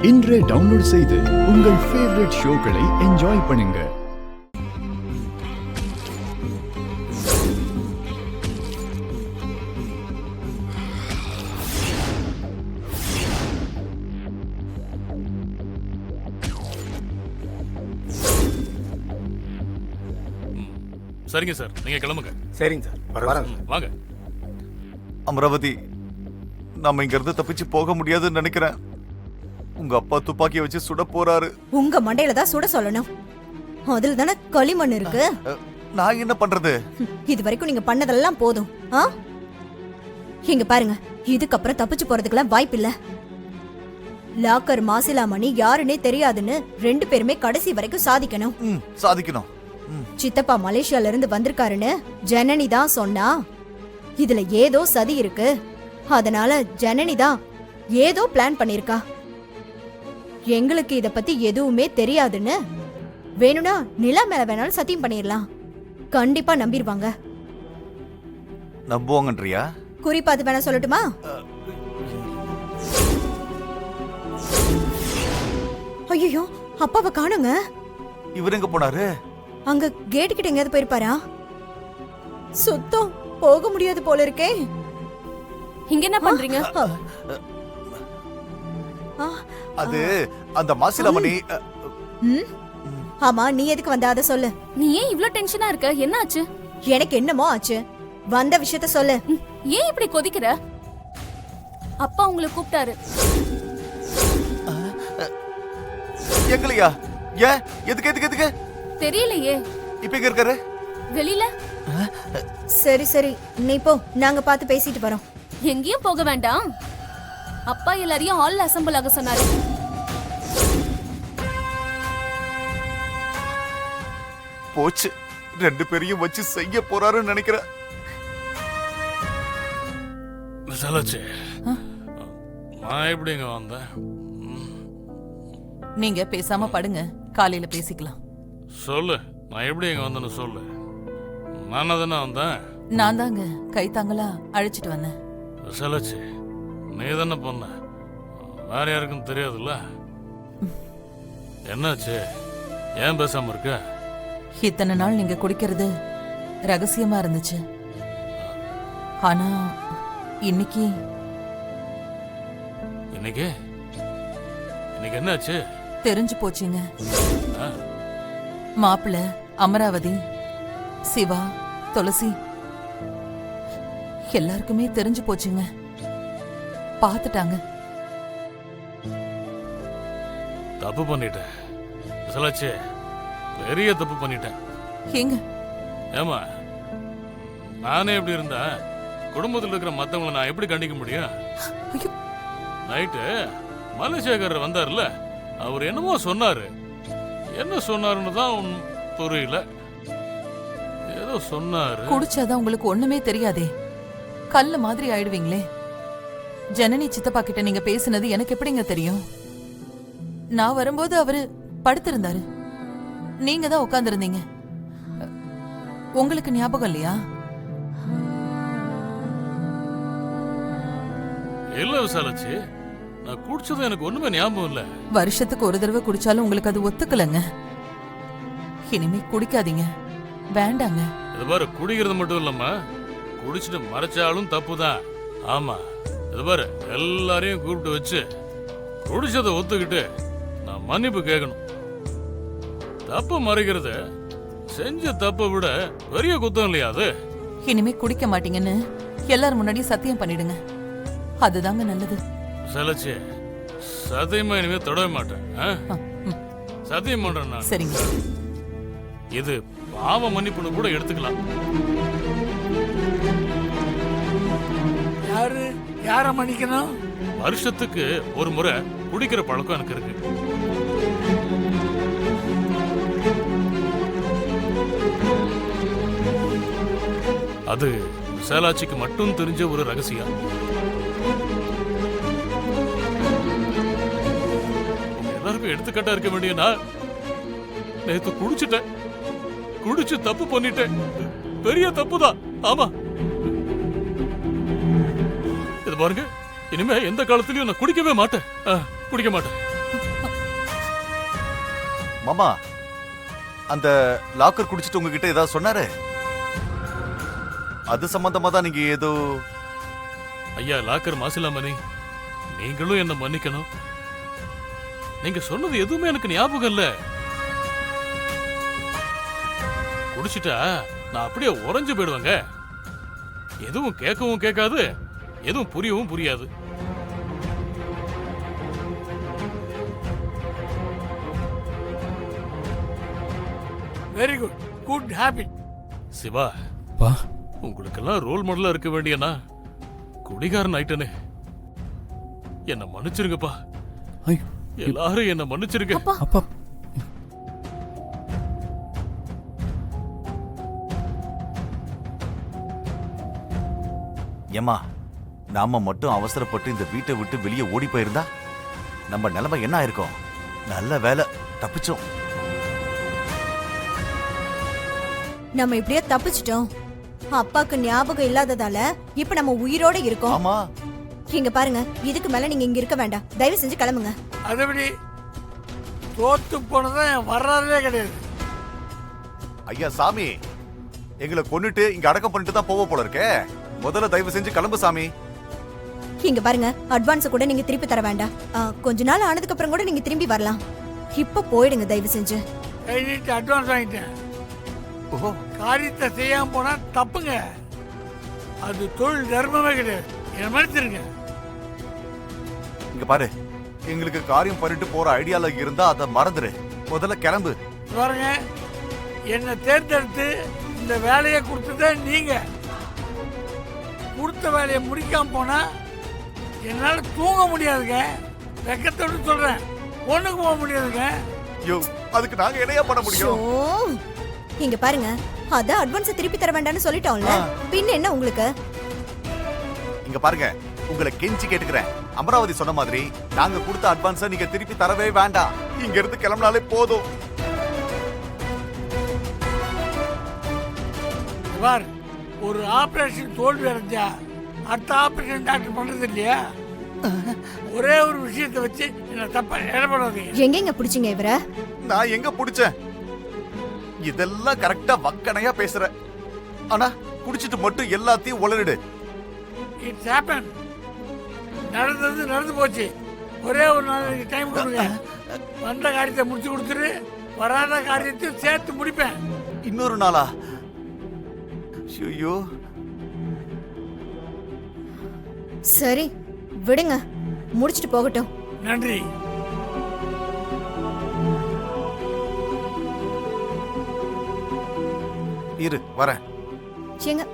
இன்றே டவுன்லோட் செய்து உங்கள் ஃபேவரட் ஷோக்களை என்ஜாய் பண்ணுங்க. சரிங்க சார், நீங்க கிளம்புங்க. சரிங்க சார், வரேன். வாங்க. அமராவதி, நாம இங்க இருந்து தப்பிச்சு போக முடியாதுன்னு நினைக்கிறேன். உங்க அப்பா துப்பாக்கியை வச்சு சுட போறாரு. உங்க மண்டையில தான் சுட சொல்லணும். அதுல தானே களிமண் இருக்கு. நான் என்ன பண்றது? இது வரைக்கும் நீங்க பண்ணதெல்லாம் போதும். இங்க பாருங்க, இதுக்கப்புறம் தப்பிச்சு போறதுக்கெல்லாம் வாய்ப்பு இல்ல. லாக்கர் மாசிலாமணி யாருன்னே தெரியாதுன்னு 2 பேருமே கடைசி வரைக்கும் சாதிக்கணும். சாதிக்கணும். சித்தப்பா மலேசியால இருந்து வந்திருக்காருன்னு ஜனனி தான் சொன்னா. இதுல ஏதோ சதி இருக்கு. அதனால ஜனனி தான் ஏதோ பிளான் பண்ணிருக்கா. எங்களுக்கு இத பத்தி எதுவுமே தெரியாதுன்னு வேணும்னா நிலா மேல வேணாலும் சத்தியம் பண்ணிடலாம். கண்டிப்பா நம்பிடுவாங்க. நம்புவாங்கன்றியா? குறிப்பாத்து வேணா சொல்லட்டுமா? ஐயோ, அப்பாவை காணுங்க. இவர் எங்க போனாரு? அங்க கேட்டு கிட்ட எங்கயாவது போயிருப்பாரா? சுத்தம் போக முடியாது போல இருக்கே. இங்க என்ன பண்றீங்க? அது அந்த மாசிலாமணி. ஆமா, நீ எதுக்கு வந்த அத சொல்லு. நீ ஏன் இவ்ளோ டென்ஷனா இருக்க? என்ன ஆச்சு? எனக்கு என்னமோ ஆச்சு. வந்த விஷயத்த சொல்லு. ஏன் இப்படி கொதிக்கிற? அப்பா உங்களை கூப்பிட்டாரு. எங்களையா? ஏன்? எதுக்கு எதுக்கு எதுக்கு தெரியலையே. இப்ப எங்க இருக்காரு? வெளியில. சரி சரி, நீ போ, நாங்க பார்த்து பேசிட்டு வரோம். எங்கேயும் போக வேண்டாம். அப்பா எல்லாரையும் ஹால்ல அசெம்பிள் ஆக சொன்னாரு. போச்சு, 2 பேரையும் வச்சு செய்ய போறாருன்னு நினைக்கிறேன். விசாலாச்சி, நான் எப்படிங்க வந்தேன்? நீங்க பேசாம படுங்க, காலையில பேசிக்கலாம். சொல்லு, நான் எப்படி இங்க வந்தேன்னு சொல்லு. நானா தானே வந்தேன்? நான் தாங்க கை தாங்களா அழைச்சிட்டு வந்தேன். விசாலாச்சி, நீ தானே பொண்ண, வேற யாருக்கும் தெரியாதுல்ல? என்னாச்சு? ஏன் பேசாம இருக்க? இத்தனை நாள் நீங்க குடிக்கிறது ரகசியமா இருந்துச்சு. ஆனா இன்னைக்கு இன்னைக்கு என்னாச்சு? தெரிஞ்சு போச்சுங்க. மாப்பிள்ள, அமராவதி, சிவா, துளசி எல்லாருக்குமே தெரிஞ்சு போச்சுங்க. பாத்துட்டாங்க. தப்பு பண்ணிட்டேன் விசாலாச்சி, பெரிய தப்பு பண்ணிட்டேன். ஏங்க? ஏமா, நானே எப்படி இருந்தா குடும்பத்தில் இருக்கிற மத்தவங்களை நான் எப்படி கண்டிக்க முடியும்? நைட்டு மலேசியாக்காரர் வந்தார்ல, அவர் என்னமோ சொன்னாரு. என்ன சொன்னாருன்னு தான் புரியல. ஏதோ சொன்னாரு. குடிச்சாதான் உங்களுக்கு ஒண்ணுமே தெரியாதே, கல்லு மாதிரி ஆயிடுவீங்களே. ஜனனி சித்தப்பா கிட்ட நீங்க பேசினது எனக்கு எப்படிங்க தெரியும்? நான் வரும்போது அவரு படுத்திருந்தாரு, நீங்க தான் உட்கார்ந்திருந்தீங்க. உங்களுக்கு ஞாபகம் இல்லையா? இல்ல விசாலாச்சி, நான் குடிச்சது எனக்கு ஒண்ணுமே ஞாபகம் இல்ல. வருஷத்துக்கு ஒரு தடவை குடிச்சாலும் உங்களுக்கு அது ஒத்துக்கலங்க. இனிமே குடிக்காதீங்க, வேண்டாங்க. இது பாரு, குடிக்கிறது மட்டும் இல்லம்மா, குடிச்சிட்டு மறைச்சாலும் தப்புதான். ஆமா, இது பாரு, எல்லாரையும் கூப்பிட்டு வச்சு குடிச்சதை ஒத்துக்கிட்டு நான் மன்னிப்பு கேட்கணும். தப்பு மறைக்கிறது செஞ்ச தப்பை விட பெரிய குத்தம் இல்லையா அது? இனிமே குடிக்க மாட்டீங்கன்னு எல்லாரும் முன்னாடி சத்தியம் பண்ணிடுங்க, அதுதாங்க நல்லது. சலச்சி, சத்தியமா இனிமே தொடவே மாட்டேன். சத்தியம் பண்றேன் நான். சரிங்க. இது பாவ மன்னிப்புன்னு கூட எடுத்துக்கலாம். யார மன்னிக்கணும்? வருஷத்துக்கு ஒரு முறை குடிக்கிற பழக்கம் எனக்கு இருக்கு. அது விசாலாட்சிக்கு மட்டும் தெரிஞ்ச ஒரு ரகசியம். எல்லாருக்கும் எடுத்துக்காட்டா இருக்க வேண்டிய நான் நேத்து குடிச்சிட்டேன். குடிச்சு தப்பு பண்ணிட்டேன். பெரிய தப்புதான். ஆமா, இது பாருங்க, இனிமே எந்த காலத்திலயும் நான் குடிக்கவே மாட்டேன். குடிக்க மாட்டேன். மாமா அந்த லாக்கர் குடிச்சிட்டு உங்ககிட்ட ஏதாவது சொன்னாரு? அது சம்பந்தமா தான் நீங்க ஏதோ ஐயா லாக்கர் மாசிலாமணி, நீங்களும் என்ன மன்னிக்கணும். நீங்க சொன்னது எதுவுமே எனக்கு ஞாபகம் இல்ல. குடிச்சிட்டா நான் அப்படியே உறைஞ்சு போயிடுவேங்க. எதுவும் கேட்கவும் கேட்காது, எதுவும் புரியவும் புரியாது. Very good, good habit. Shiva, உங்களுக்கெல்லாம் ரோல் மாடலா இருக்க வேண்டியனா குடிகாரன் ஆயிட்டனே. என்ன மன்னிச்சிருங்கப்பா. எல்லாரும் என்ன மன்னிச்சிருங்க. அப்பா ஏம்மா, நாம மட்டும் அவசரப்பட்டு இந்த வீட்டை விட்டு வெளியே ஓடி போயிருந்தா நம்ம நிலைமை என்ன ஆயிருக்கும்? நல்ல வேலை, தப்பிச்சோம். நம்ம இப்படியே தப்பிச்சிட்டோம். அப்பாக்கு ஞாபகம் இல்லாததால இப்ப நம்ம உயிரோட இருக்கோம். ஆமா, இங்க பாருங்க, இதுக்கு மேல நீங்க இங்க இருக்க வேண்டாம். தயவு செஞ்சு கிளம்புங்க. அதுபடி தோத்து போனதான் வர்றதே கிடையாது. ஐயா சாமி, எங்களை கொன்னுட்டு இங்க அடக்கம் பண்ணிட்டு தான் போக போல இருக்கே. முதல்ல தயவு செஞ்சு கிளம்பு சாமி. இங்க பாருங்க, அட்வான்ஸ் கூட நீங்க திருப்பி தர வேண்டாம். கொஞ்ச நாள் ஆனதுக்கு அப்புறம் கூட நீங்க திரும்பி வரலாம். இப்ப போயிடுங்க தயவு செஞ்சு. கை நீட்டு அட்வான்ஸ் வாங்கிட்டேன். ஓஹோ, காரியத்தை செய்யாம போனா தப்புங்க. அது தொழில் தர்மமே கிடையாது. என்ன மன்னிச்சிருங்க. இங்க பாரு, எங்களுக்கு காரியம் பண்ணிட்டு போற ஐடியால இருந்தா அதை மறந்துரு. முதல்ல கிளம்பு. பாருங்க, என்னை தேர்ந்தெடுத்து இந்த வேலையை கொடுத்ததே நீங்க. கொடுத்த வேலையை முடிக்காம போனா என்னால தூங்க முடியாதுங்க. வெக்கத்தோடு சொல்றேன், ஒண்ணுக்கு போக முடியாதுங்க. யோ, அதுக்கு நாங்க என்னையா பண்ண முடியும்? ஓ, இங்க பாருங்க, அதான் அட்வான்ஸ் திருப்பி தர வேண்டாம்னு சொல்லிட்டோம்ல. பின்ன என்ன உங்களுக்கு? இங்க பாருங்க, உங்களை கெஞ்சி கேட்டுக்கிறேன். அமராவதி சொன்ன மாதிரி நாங்க கொடுத்த அட்வான்ஸை நீங்க திருப்பி தரவே வேண்டாம். இங்க இருந்து கிளம்பினாலே போதும். பார், ஒரு ஆபரேஷன் தோல்வி அடைஞ்சா அடுத்த ஆபரேஷன் டாக்டர் பண்றது இல்லையா? ஒரே ஒரு விஷயத்தை வச்சு என்ன தப்பா இடப்படாதீங்க. எங்கெங்க பிடிச்சீங்க இவரை? நான் எங்க புடிச்சேன்? இதெல்லாம் கரெக்டா வக்கணையா பேசுற. ஆனா குடிச்சிட்டு மட்டும் எல்லாத்தையும் உளறிடு. It's happen. நடந்தது நடந்து போச்சு. ஒரே ஒரு நாளைக்கு டைம் கொடுங்க. வந்த காரியத்தை முடிச்சு கொடுத்துரு, வராத காரியத்தையும் சேர்த்து முடிப்பேன். இன்னொரு நாளா? ஐயோ, சரி விடுங்க, முடிச்சிட்டு போகட்டும். நன்றி. இரு வரேன். ஏங்க